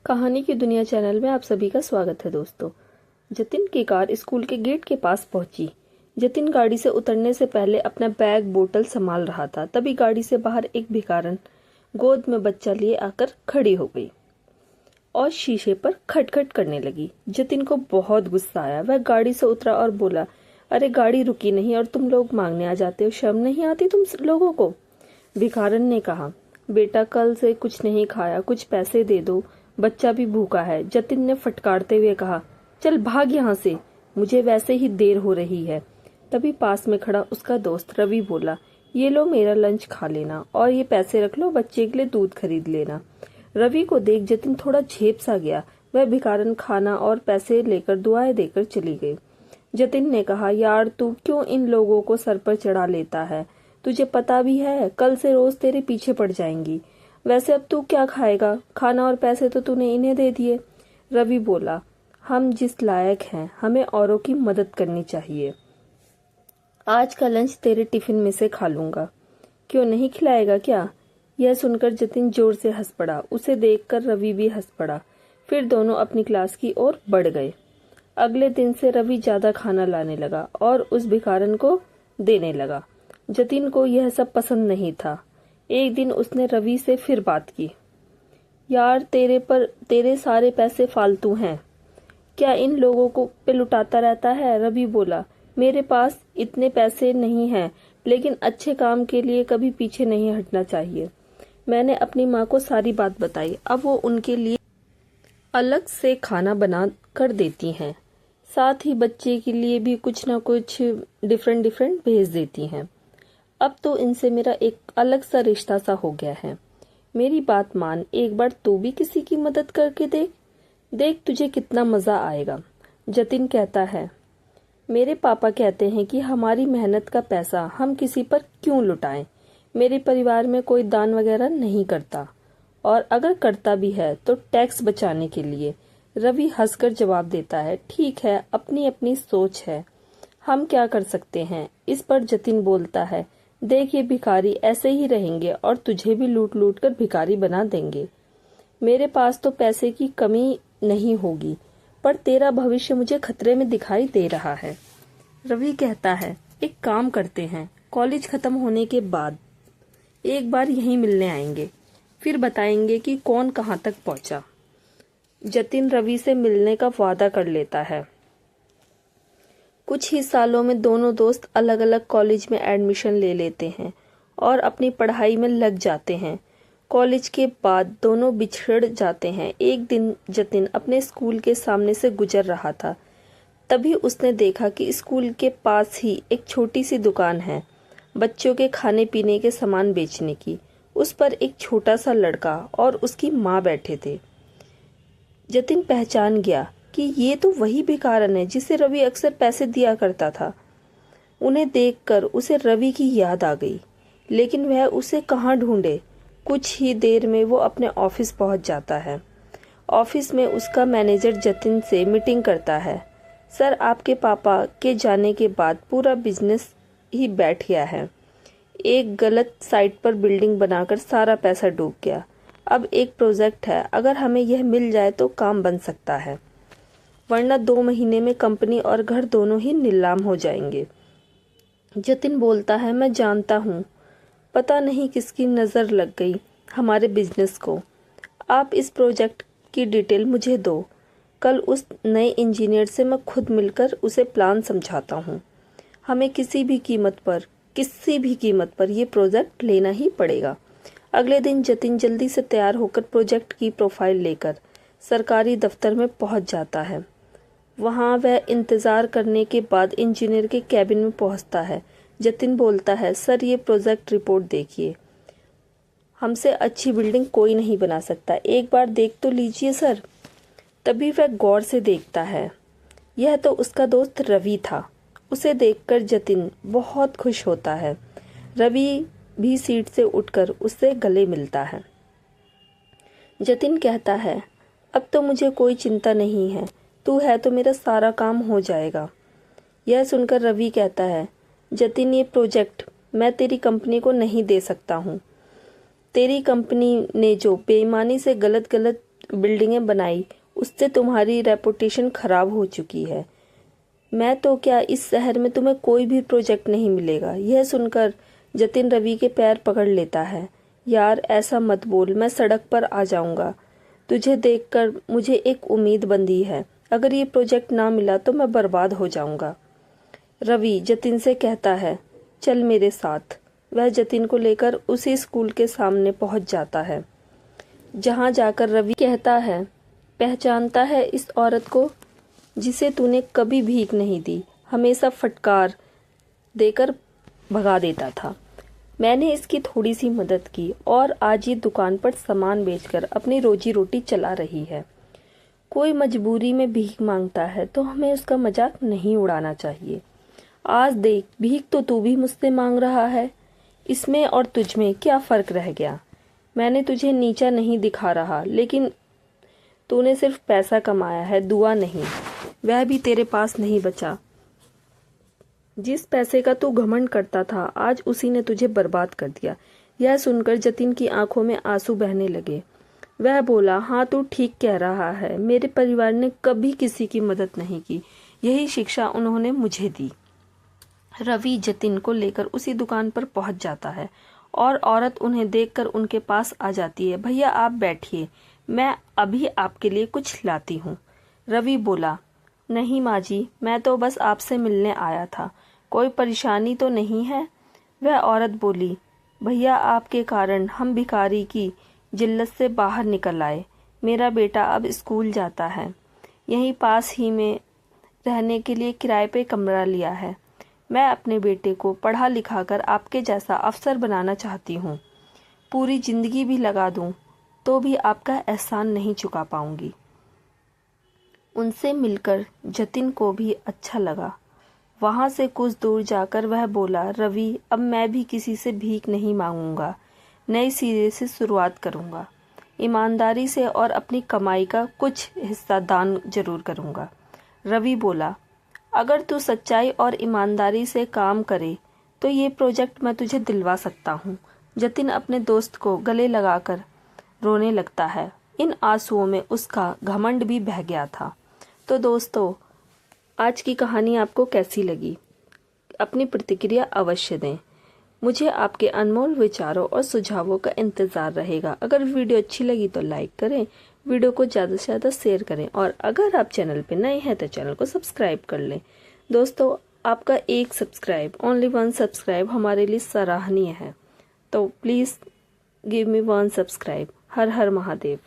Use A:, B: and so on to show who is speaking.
A: कहानी की दुनिया चैनल में आप सभी का स्वागत है दोस्तों। जतिन की कार स्कूल के गेट के पास पहुंची। जतिन गाड़ी से उतरने से पहले अपना बैग बोतल संभाल रहा था। तभी गाड़ी से बाहर एक भिखारन गोद में बच्चा लिए आकर खड़ी हो गई और शीशे पर खटखट करने लगी। जतिन को बहुत गुस्सा आया। वह गाड़ी से उतरा और बोला, अरे गाड़ी रुकी नहीं और तुम लोग मांगने आ जाते हो, शर्म नहीं आती तुम लोगों को? भिखारन ने कहा, बेटा कल से कुछ नहीं खाया, कुछ पैसे दे दो, बच्चा भी भूखा है। जतिन ने फटकारते हुए कहा, चल भाग यहाँ से, मुझे वैसे ही देर हो रही है। तभी पास में खड़ा उसका दोस्त रवि बोला, ये लो मेरा लंच खा लेना और ये पैसे रख लो, बच्चे के लिए दूध खरीद लेना। रवि को देख जतिन थोड़ा झेप सा गया। वह भिखारन खाना और पैसे लेकर दुआएं देकर चली गई। जतिन ने कहा, यार तू क्यों इन लोगों को सर पर चढ़ा लेता है? तुझे पता भी है कल से रोज तेरे पीछे पड़ जाएंगी। वैसे अब तू क्या खाएगा? खाना और पैसे तो तूने इन्हें दे दिए। रवि बोला, हम जिस लायक हैं हमें औरों की मदद करनी चाहिए। आज का लंच तेरे टिफिन में से खा लूंगा। क्यों नहीं खिलाएगा क्या? यह सुनकर जतिन जोर से हंस पड़ा। उसे देखकर रवि भी हंस पड़ा। फिर दोनों अपनी क्लास की ओर बढ़ गए। अगले दिन से रवि ज्यादा खाना लाने लगा और उस भिखारन को देने लगा। जतिन को यह सब पसंद नहीं था। एक दिन उसने रवि से फिर बात की। यार तेरे सारे पैसे फालतू हैं, क्या इन लोगों को पे लुटाता रहता है? रवि बोला, मेरे पास इतने पैसे नहीं हैं, लेकिन अच्छे काम के लिए कभी पीछे नहीं हटना चाहिए। मैंने अपनी माँ को सारी बात बताई। अब वो उनके लिए अलग से खाना बना कर देती हैं, साथ ही बच्चे के लिए भी कुछ ना कुछ डिफरेंट भेज देती हैं। अब तो इनसे मेरा एक अलग सा रिश्ता सा हो गया है। मेरी बात मान, एक बार तू भी किसी की मदद करके देख तुझे कितना मजा आएगा। जतिन कहता है, मेरे पापा कहते हैं कि हमारी मेहनत का पैसा हम किसी पर क्यों लुटाएं। मेरे परिवार में कोई दान वगैरह नहीं करता, और अगर करता भी है तो टैक्स बचाने के लिए। रवि हंसकर जवाब देता है, ठीक है, अपनी अपनी सोच है, हम क्या कर सकते हैं। इस पर जतिन बोलता है, देख ये भिखारी ऐसे ही रहेंगे और तुझे भी लूट लूट कर भिखारी बना देंगे। मेरे पास तो पैसे की कमी नहीं होगी, पर तेरा भविष्य मुझे खतरे में दिखाई दे रहा है। रवि कहता है, एक काम करते हैं, कॉलेज खत्म होने के बाद एक बार यहीं मिलने आएंगे, फिर बताएंगे कि कौन कहाँ तक पहुंचा। जतिन रवि से मिलने का वादा कर लेता है। कुछ ही सालों में दोनों दोस्त अलग अलग कॉलेज में एडमिशन ले लेते हैं और अपनी पढ़ाई में लग जाते हैं। कॉलेज के बाद दोनों बिछड़ जाते हैं। एक दिन जतिन अपने स्कूल के सामने से गुजर रहा था। तभी उसने देखा कि स्कूल के पास ही एक छोटी सी दुकान है, बच्चों के खाने पीने के सामान बेचने की। उस पर एक छोटा सा लड़का और उसकी माँ बैठे थे। जतिन पहचान गया कि ये तो वही भिखारन है जिसे रवि अक्सर पैसे दिया करता था। उन्हें देखकर उसे रवि की याद आ गई, लेकिन वह उसे कहाँ ढूंढे। कुछ ही देर में वो अपने ऑफिस पहुंच जाता है। ऑफिस में उसका मैनेजर जतिन से मीटिंग करता है। सर, आपके पापा के जाने के बाद पूरा बिजनेस ही बैठ गया है। एक गलत साइट पर बिल्डिंग बनाकर सारा पैसा डूब गया। अब एक प्रोजेक्ट है, अगर हमें यह मिल जाए तो काम बन सकता है, वरना 2 महीने में कंपनी और घर दोनों ही नीलाम हो जाएंगे। जतिन बोलता है, मैं जानता हूँ, पता नहीं किसकी नज़र लग गई हमारे बिजनेस को। आप इस प्रोजेक्ट की डिटेल मुझे दो, कल उस नए इंजीनियर से मैं खुद मिलकर उसे प्लान समझाता हूँ। हमें किसी भी कीमत पर ये प्रोजेक्ट लेना ही पड़ेगा। अगले दिन जतिन जल्दी से तैयार होकर प्रोजेक्ट की प्रोफाइल लेकर सरकारी दफ्तर में पहुंच जाता है। वहां वह इंतजार करने के बाद इंजीनियर के कैबिन में पहुंचता है। जतिन बोलता है, सर ये प्रोजेक्ट रिपोर्ट देखिए, हमसे अच्छी बिल्डिंग कोई नहीं बना सकता, एक बार देख तो लीजिए सर। तभी वह गौर से देखता है, यह तो उसका दोस्त रवि था। उसे देखकर जतिन बहुत खुश होता है। रवि भी सीट से उठकर उससे गले मिलता है। जतिन कहता है, अब तो मुझे कोई चिंता नहीं है, तू है तो मेरा सारा काम हो जाएगा। यह सुनकर रवि कहता है, जतिन ये प्रोजेक्ट मैं तेरी कंपनी को नहीं दे सकता हूँ। तेरी कंपनी ने जो बेईमानी से गलत बिल्डिंगें बनाई उससे तुम्हारी रेपुटेशन खराब हो चुकी है। मैं तो क्या, इस शहर में तुम्हें कोई भी प्रोजेक्ट नहीं मिलेगा। यह सुनकर जतिन रवि के पैर पकड़ लेता है। यार ऐसा मत बोल, मैं सड़क पर आ जाऊंगा। तुझे देखकर मुझे एक उम्मीद बंधी है। अगर ये प्रोजेक्ट ना मिला तो मैं बर्बाद हो जाऊंगा। रवि जतिन से कहता है, चल मेरे साथ। वह जतिन को लेकर उसी स्कूल के सामने पहुंच जाता है, जहां जाकर रवि कहता है, पहचानता है इस औरत को जिसे तूने कभी भीख नहीं दी, हमेशा फटकार देकर भगा देता था। मैंने इसकी थोड़ी सी मदद की और आज ये दुकान पर सामान बेचकर अपनी रोजी रोटी चला रही है। कोई मजबूरी में भीख मांगता है तो हमें उसका मजाक नहीं उड़ाना चाहिए। आज देख, भीख तो तू भी मुझसे मांग रहा है। इसमें और तुझ में क्या फर्क रह गया? मैंने तुझे नीचा नहीं दिखा रहा, लेकिन तूने सिर्फ पैसा कमाया है, दुआ नहीं। वह भी तेरे पास नहीं बचा। जिस पैसे का तू घमंड करता था, आज उसी ने तुझे बर्बाद कर दिया। यह सुनकर जतिन की आंखों में आंसू बहने लगे। वह बोला, हाँ तू ठीक कह रहा है। मेरे परिवार ने कभी किसी की मदद नहीं की, यही शिक्षा उन्होंने मुझे दी। रवि जतिन को लेकर उसी दुकान पर पहुंच जाता है और औरत उन्हें देखकर उनके पास आ जाती है। भैया आप बैठिए, मैं अभी आपके लिए कुछ लाती हूँ। रवि बोला, नहीं माँ जी, मैं तो बस आपसे मिलने आया था, कोई परेशानी तो नहीं है? वह औरत बोली, भैया आपके कारण हम भिखारी की जिल्लत से बाहर निकल आए। मेरा बेटा अब स्कूल जाता है, यहीं पास ही में रहने के लिए किराए पे कमरा लिया है। मैं अपने बेटे को पढ़ा लिखा कर आपके जैसा अफसर बनाना चाहती हूँ। पूरी जिंदगी भी लगा दूँ तो भी आपका एहसान नहीं चुका पाऊंगी। उनसे मिलकर जतिन को भी अच्छा लगा। वहां से कुछ दूर जाकर वह बोला, रवि अब मैं भी किसी से भीख नहीं मांगूंगा, नए सिरे से शुरुआत करूंगा। ईमानदारी से और अपनी कमाई का कुछ हिस्सा दान जरूर करूंगा। रवि बोला, अगर तू सच्चाई और ईमानदारी से काम करे तो ये प्रोजेक्ट मैं तुझे दिलवा सकता हूँ। जतिन अपने दोस्त को गले लगाकर रोने लगता है। इन आंसुओं में उसका घमंड भी बह गया था। तो दोस्तों, आज की कहानी आपको कैसी लगी? अपनी प्रतिक्रिया अवश्य दें। मुझे आपके अनमोल विचारों और सुझावों का इंतज़ार रहेगा। अगर वीडियो अच्छी लगी तो लाइक करें, वीडियो को ज़्यादा से ज़्यादा शेयर करें और अगर आप चैनल पे नए हैं तो चैनल को सब्सक्राइब कर लें। दोस्तों, आपका एक सब्सक्राइब, ओनली 1 सब्सक्राइब हमारे लिए सराहनीय है, तो please give me 1 subscribe. Her her Mahadev.